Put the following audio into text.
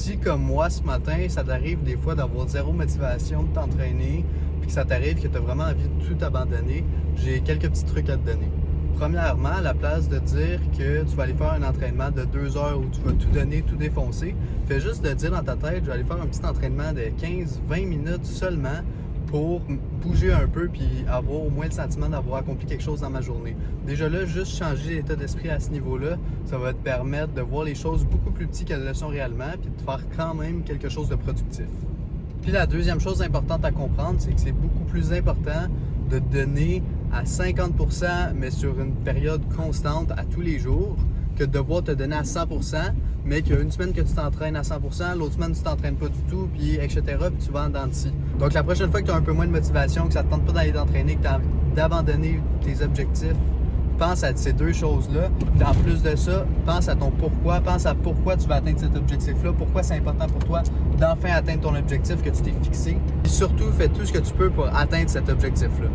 Si, comme moi, ce matin, ça t'arrive des fois d'avoir zéro motivation de t'entraîner, puis que ça t'arrive que tu as vraiment envie de tout abandonner, j'ai quelques petits trucs à te donner. Premièrement, à la place de dire que tu vas aller faire un entraînement de 2 heures où tu vas tout donner, tout défoncer, fais juste de dire dans ta tête, je vais aller faire un petit entraînement de 15-20 minutes seulement pour bouger un peu puis avoir au moins le sentiment d'avoir accompli quelque chose dans ma journée. Déjà là, juste changer l'état d'esprit à ce niveau-là, ça va te permettre de voir les choses beaucoup plus petites qu'elles le sont réellement puis de faire quand même quelque chose de productif. Puis la deuxième chose importante à comprendre, c'est que c'est beaucoup plus important de donner à 50%, mais sur une période constante à tous les jours, que de devoir te donner à 100%, mais qu'il y a une semaine que tu t'entraînes à 100%, l'autre semaine tu t'entraînes pas du tout, puis etc., puis tu vas en dents de scie. Donc la prochaine fois que tu as un peu moins de motivation, que ça te tente pas d'aller t'entraîner, que tu as envie d'abandonner tes objectifs, pense à ces deux choses-là. Puis en plus de ça, pense à ton pourquoi. Pense à pourquoi tu vas atteindre cet objectif-là. Pourquoi c'est important pour toi d'enfin atteindre ton objectif que tu t'es fixé. Et surtout, fais tout ce que tu peux pour atteindre cet objectif-là.